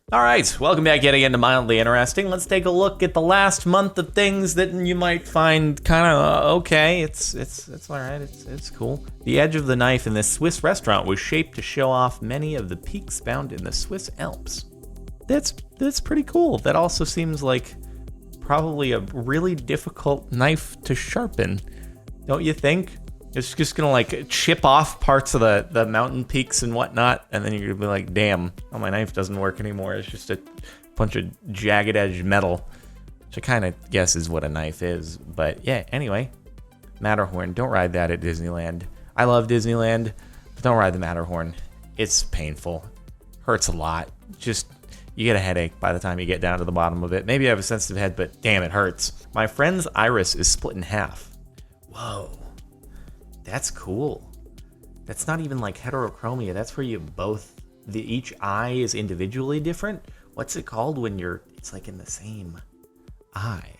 All right, welcome back yet again to Mildly Interesting. Let's take a look at the last month of things that you might find kind of okay. It's all right. It's cool. The edge of the knife in this Swiss restaurant was shaped to show off many of the peaks found in the Swiss Alps. That's pretty cool. That also seems like probably a really difficult knife to sharpen, don't you think? It's just gonna like chip off parts of the mountain peaks and whatnot, and then you're gonna be like, damn, oh, my knife doesn't work anymore. It's just a bunch of jagged edge metal, which I kind of guess is what a knife is. But yeah, anyway, Matterhorn, don't ride that at Disneyland. I love Disneyland, but don't ride the Matterhorn. It's painful, hurts a lot. Just, you get a headache by the time you get down to the bottom of it. Maybe you have a sensitive head, but damn, it hurts. My friend's iris is split in half. Whoa. That's cool. That's not even like heterochromia. That's where you each eye is individually different. What's it called when it's like in the same eye?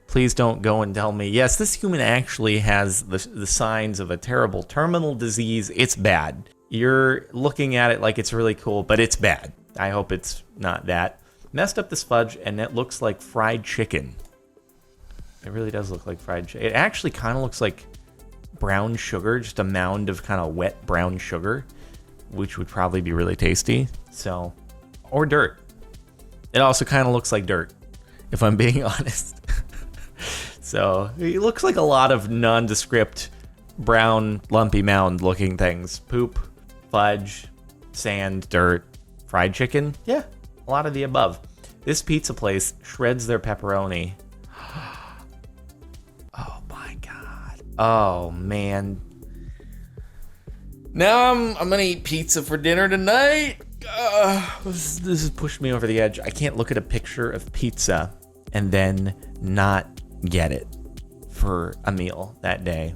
Please don't go and tell me, yes, this human actually has the signs of a terrible terminal disease. It's bad. You're looking at it like it's really cool, but it's bad. I hope it's not that. Messed up this fudge, and it looks like fried chicken. It really does look like fried chicken. It actually kind of looks like brown sugar, just a mound of kind of wet brown sugar, which would probably be really tasty. So, or dirt. It also kind of looks like dirt, if I'm being honest. So, it looks like a lot of nondescript brown lumpy mound looking things. Poop, fudge, sand, dirt, fried chicken. Yeah, a lot of the above. This pizza place shreds their pepperoni. Oh man. Now I'm gonna eat pizza for dinner tonight. This has pushed me over the edge. I can't look at a picture of pizza and then not get it for a meal that day.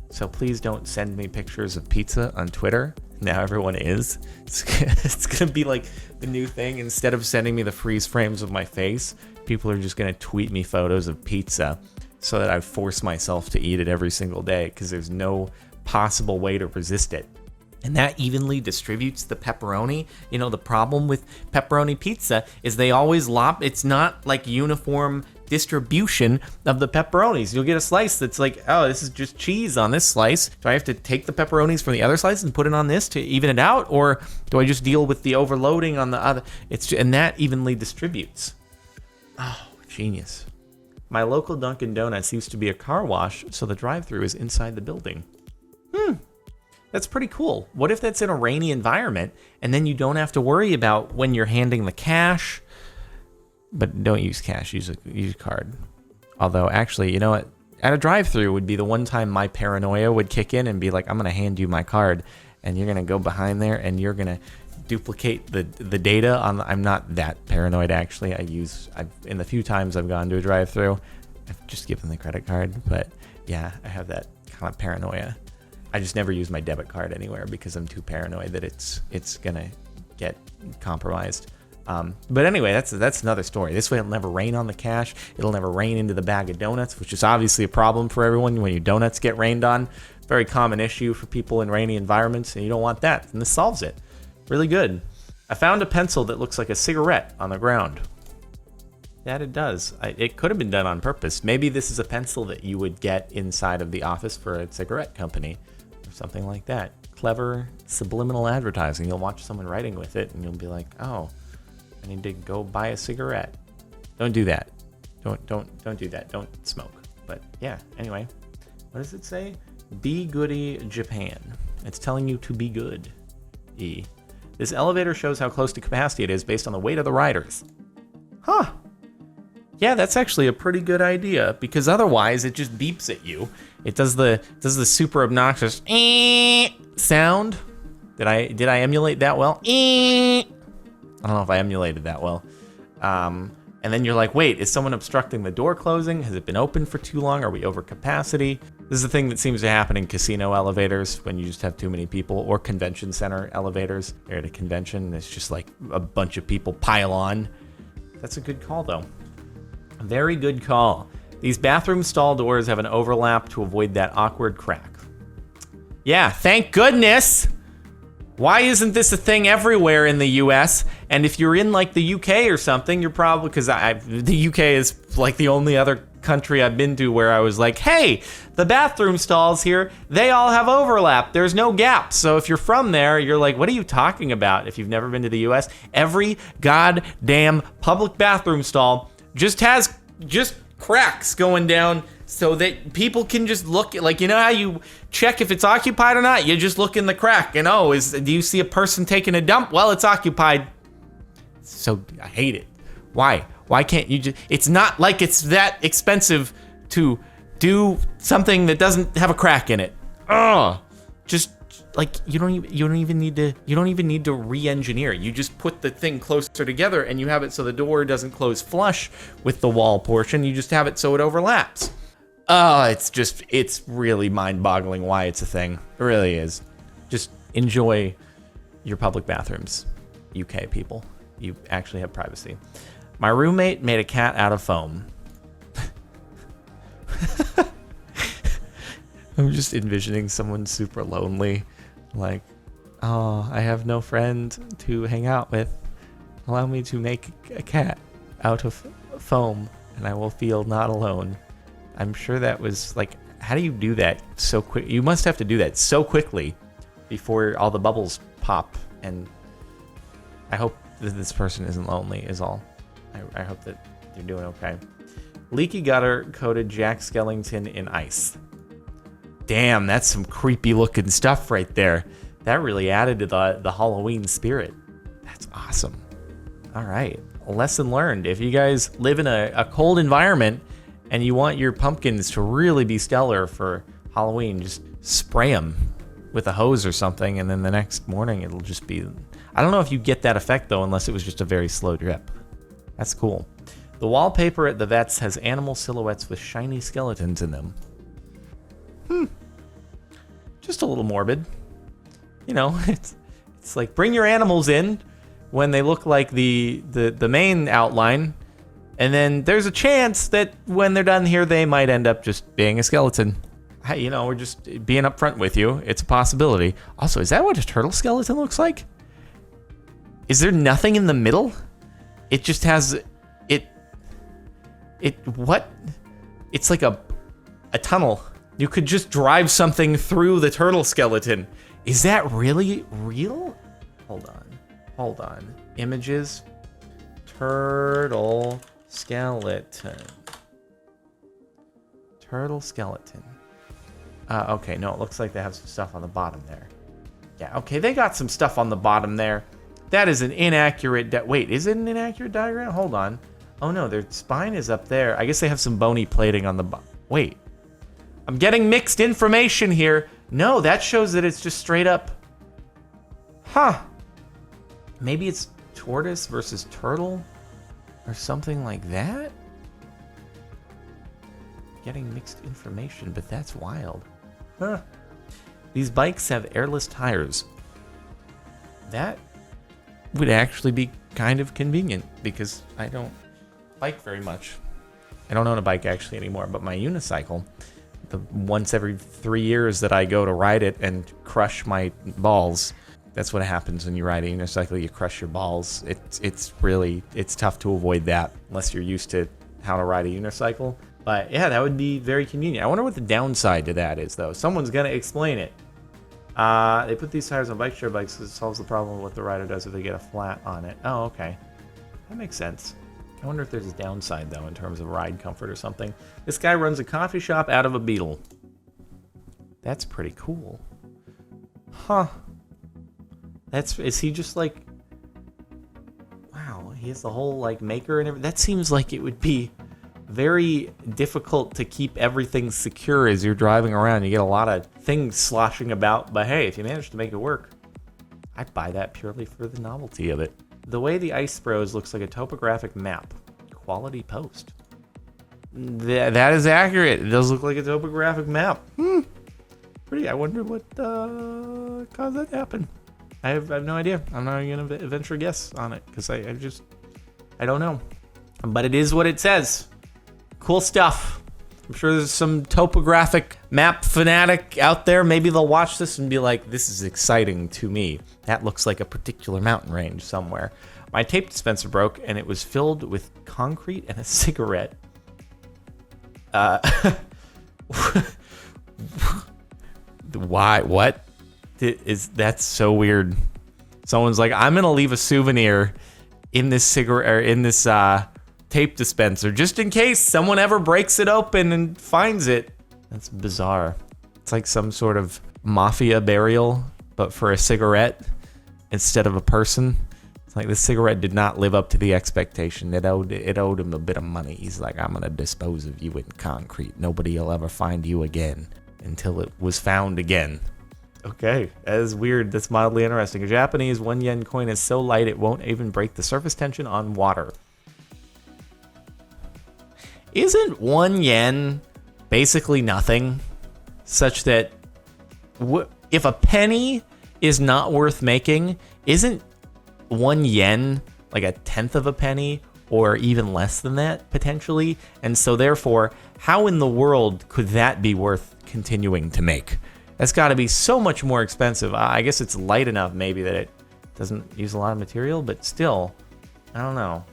So please don't send me pictures of pizza on Twitter. Now everyone is. It's gonna be like the new thing. Instead of sending me the freeze frames of my face, people are just gonna tweet me photos of pizza, so that I force myself to eat it every single day because there's no possible way to resist it. And that evenly distributes the pepperoni. You know, the problem with pepperoni pizza is they always it's not like uniform distribution of the pepperonis. You'll get a slice that's like, oh, this is just cheese on this slice. Do I have to take the pepperonis from the other slice and put it on this to even it out? Or do I just deal with the overloading on the other? And that evenly distributes. Oh, genius. My local Dunkin Donuts used to be a car wash, so the drive-thru is inside the building. That's pretty cool. What if that's in a rainy environment, and then you don't have to worry about when you're handing the cash? But don't use cash, use a card. Although, actually, you know what? At a drive-thru would be the one time my paranoia would kick in and be like, I'm going to hand you my card, and you're going to go behind there, and you're going to duplicate the data on. I'm not that paranoid, actually. In the few times I've gone to a drive-thru, I've just given the credit card. But yeah, I have that kind of paranoia. I just never use my debit card anywhere because I'm too paranoid that it's gonna get compromised. But anyway, that's another story. This way it'll never rain on the cash. It'll never rain into the bag of donuts, which is obviously a problem for everyone when your donuts get rained on. Very common issue for people in rainy environments, and you don't want that. And this solves it. Really good. I found a pencil that looks like a cigarette on the ground. That it does. It could have been done on purpose. Maybe this is a pencil that you would get inside of the office for a cigarette company or something like that. Clever subliminal advertising. You'll watch someone writing with it and you'll be like, oh, I need to go buy a cigarette. Don't do that. Don't do that. Don't smoke. But yeah, anyway. What does it say? Be Goody Japan. It's telling you to be good. This elevator shows how close to capacity it is based on the weight of the riders. Huh. Yeah, that's actually a pretty good idea, because otherwise it just beeps at you. It does the super obnoxious sound. Did I emulate that well? I don't know if I emulated that well. And then you're like, wait, is someone obstructing the door closing? Has it been open for too long? Are we over capacity? This is a thing that seems to happen in casino elevators when you just have too many people, or convention center elevators. You're at a convention and it's just like a bunch of people pile on. That's a good call, though. A very good call. These bathroom stall doors have an overlap to avoid that awkward crack. Yeah, thank goodness. Why isn't this a thing everywhere in the US? And if you're in like the UK or something, you're probably, because the UK is like the only other country I've been to where I was like, hey, the bathroom stalls here, they all have overlap. There's no gaps. So if you're from there, you're like, what are you talking about? If you've never been to the US, every goddamn public bathroom stall just has cracks going down so that people can just look, like, you know how you check if it's occupied or not? You just look in the crack and, do you see a person taking a dump? Well, it's occupied. So I hate it. Why? Why can't you just, it's not like it's that expensive to do something that doesn't have a crack in it. Just like you don't even need to re-engineer. You just put the thing closer together and you have it so the door doesn't close flush with the wall portion. You just have it so it overlaps. It's really mind-boggling why it's a thing. It really is. Just enjoy your public bathrooms, UK people. You actually have privacy. My roommate made a cat out of foam. I'm just envisioning someone super lonely. Like, I have no friend to hang out with. Allow me to make a cat out of foam, and I will feel not alone. I'm sure that was like, how do you do that so quick? You must have to do that so quickly before all the bubbles pop. And I hope that this person isn't lonely is all. I hope that they're doing okay. Leaky Gutter coated Jack Skellington in ice. Damn, that's some creepy looking stuff right there. That really added to the Halloween spirit. That's awesome. All right, a lesson learned. If you guys live in a cold environment and you want your pumpkins to really be stellar for Halloween, just spray them with a hose or something, and then the next morning it'll just be... I don't know if you get that effect, though, unless it was just a very slow drip. That's cool. The wallpaper at the vet's has animal silhouettes with shiny skeletons in them. Just a little morbid. You know, it's like, bring your animals in when they look like the main outline, and then there's a chance that when they're done here, they might end up just being a skeleton. Hey, you know, we're just being upfront with you. It's a possibility. Also, is that what a turtle skeleton looks like? Is there nothing in the middle? It just has what? It's like a tunnel. You could just drive something through the turtle skeleton. Is that really real? Hold on. Images. Turtle skeleton. Okay, no, it looks like they have some stuff on the bottom there. Yeah, okay, they got some stuff on the bottom there. That is an inaccurate... Wait, is it an inaccurate diagram? Hold on. Oh, no, their spine is up there. I guess they have some bony plating on the bottom. Wait. I'm getting mixed information here. No, that shows that it's just straight up... Huh. Maybe it's tortoise versus turtle? Or something like that? Getting mixed information, but that's wild. Huh. These bikes have airless tires. That would actually be kind of convenient because I don't bike very much. I don't own a bike actually anymore, but my unicycle, the once every 3 years that I go to ride it and crush my balls, that's what happens when you ride a unicycle, you crush your balls. It's tough to avoid that unless you're used to how to ride a unicycle. But yeah, that would be very convenient. I wonder what the downside to that is, though. Someone's gonna explain it. They put these tires on bike share bikes because it solves the problem of what the rider does if they get a flat on it. Oh, okay. That makes sense. I wonder if there's a downside, though, in terms of ride comfort or something. This guy runs a coffee shop out of a Beetle. That's pretty cool. Huh. Is he just like... Wow, he has the whole, like, maker and everything. That seems like it would be very difficult to keep everything secure as you're driving around. You get a lot of things sloshing about, but hey, if you manage to make it work, I'd buy that purely for the novelty of it. The way the ice throws looks like a topographic map. Quality post. That is accurate. It does look like a topographic map. Pretty. I wonder what caused that to happen. I have no idea. I'm not even gonna venture a guess on it because I don't know. But it is what it says. Cool stuff. I'm sure there's some topographic map fanatic out there. Maybe they'll watch this and be like, this is exciting to me. That looks like a particular mountain range somewhere. My tape dispenser broke, and it was filled with concrete and a cigarette. Why? What? That's so weird. Someone's like, I'm gonna leave a souvenir in this cigarette or in this tape dispenser just in case someone ever breaks it open and finds it. That's bizarre. It's like some sort of mafia burial, but for a cigarette instead of a person. It's like this cigarette did not live up to the expectation. It owed him a bit of money. He's like, I'm gonna dispose of you in concrete. Nobody will ever find you again until it was found again. Okay, that is weird. That's mildly interesting. A Japanese 1 yen coin is so light it won't even break the surface tension on water. Isn't 1 yen basically nothing? Such that if a penny is not worth making, isn't 1 yen like a tenth of a penny or even less than that potentially? And so therefore, how in the world could that be worth continuing to make? That's got to be so much more expensive. I guess it's light enough maybe that it doesn't use a lot of material, but still, I don't know.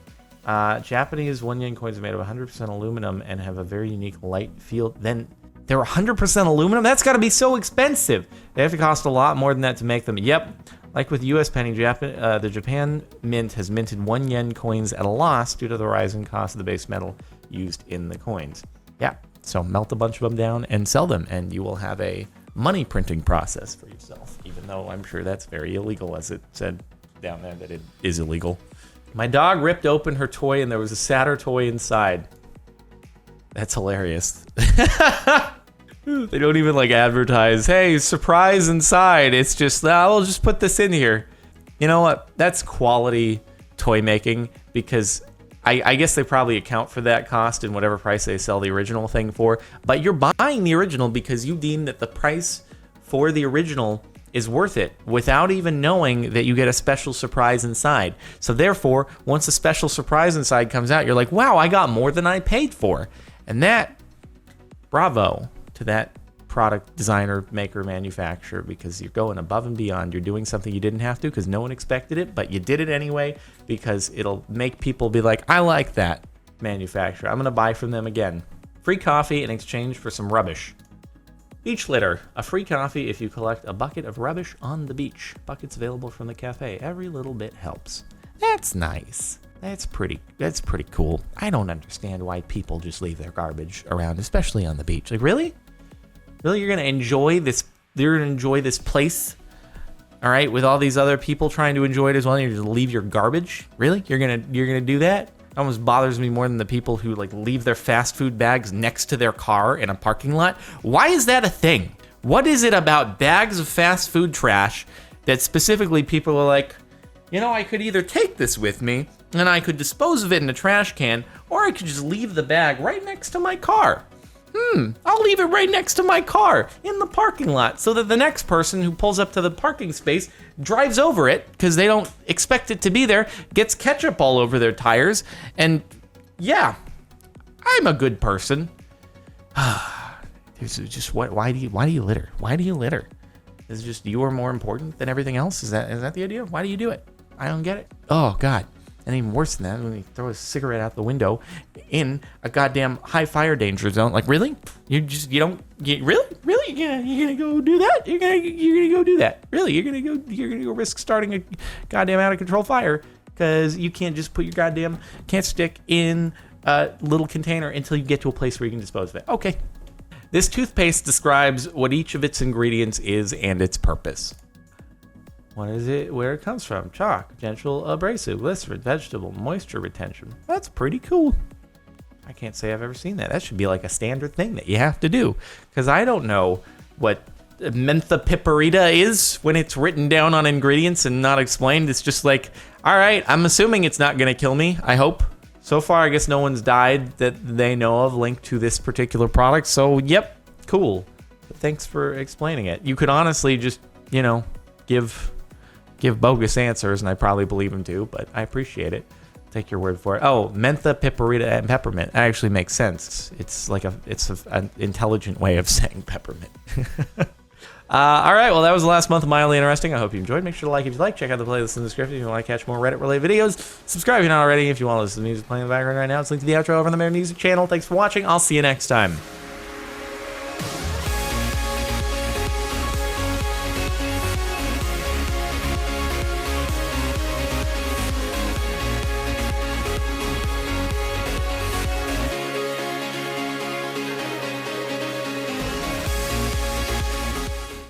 Japanese 1 yen coins are made of 100% aluminum and have a very unique light field. Then they're 100% aluminum? That's got to be so expensive. They have to cost a lot more than that to make them. Yep. Like with US penny, the Japan Mint has minted 1 yen coins at a loss due to the rising cost of the base metal used in the coins. Yeah. So melt a bunch of them down and sell them, and you will have a money printing process for yourself, even though I'm sure that's very illegal, as it said down there that it is illegal. My dog ripped open her toy and there was a sadder toy inside. That's hilarious. They don't even like advertise, hey, surprise inside. It's just, we'll just put this in here. You know what? That's quality toy making, because I guess they probably account for that cost in whatever price they sell the original thing for. But you're buying the original because you deem that the price for the original is worth it without even knowing that you get a special surprise inside. So therefore, once a special surprise inside comes out, you're like, wow, I got more than I paid for. And that, bravo to that product designer, maker, manufacturer, because you're going above and beyond. You're doing something you didn't have to because no one expected it, but you did it anyway because it'll make people be like, I like that manufacturer. I'm going to buy from them again. Free coffee in exchange for some rubbish. Beach litter. A free coffee if you collect a bucket of rubbish on the beach. Buckets available from the cafe. Every little bit helps. That's nice. That's pretty cool. I don't understand why people just leave their garbage around, especially on the beach. Like, really? Really, you're gonna enjoy this? You're gonna enjoy this place, all right, with all these other people trying to enjoy it as well. And you just leave your garbage? Really? You're gonna do that? It almost bothers me more than the people who like leave their fast food bags next to their car in a parking lot. Why is that a thing? What is it about bags of fast food trash that specifically people are like, you know, I could either take this with me and I could dispose of it in a trash can, or I could just leave the bag right next to my car. I'll leave it right next to my car in the parking lot so that the next person who pulls up to the parking space drives over it because they don't expect it to be there, gets ketchup all over their tires, and yeah, I'm a good person. It's just why do you litter? Why do you litter? Is it just you are more important than everything else? Is that the idea? Why do you do it? I don't get it. Oh God. And even worse than that, when you throw a cigarette out the window in a goddamn high fire danger zone. Like, really? Really? Yeah, you're gonna go do that? You're gonna go do that? Really? You're gonna go risk starting a goddamn out of control fire because you can't just put your goddamn can't stick in a little container until you get to a place where you can dispose of it. Okay. This toothpaste describes what each of its ingredients is and its purpose. What is it? Where it comes from? Chalk, gentle abrasive, glycerin, vegetable, moisture retention. That's pretty cool. I can't say I've ever seen that. That should be like a standard thing that you have to do. Because I don't know what mentha piperita is when it's written down on ingredients and not explained. It's just like, all right, I'm assuming it's not going to kill me. I hope. So far, I guess no one's died that they know of linked to this particular product. So, yep, cool. But thanks for explaining it. You could honestly just, give bogus answers, and I probably believe them too, but I appreciate it. Take your word for it. Oh, mentha, piperita, and peppermint. That actually makes sense. It's an intelligent way of saying peppermint. All right, well, that was the last month of Mildly Interesting. I hope you enjoyed. Make sure to like if you like. Check out the playlist in the description if you want to catch more Reddit-related videos. Subscribe if you're not already. If you want to listen to music playing in the background right now, it's linked to the outro over on the Mayor Music channel. Thanks for watching. I'll see you next time.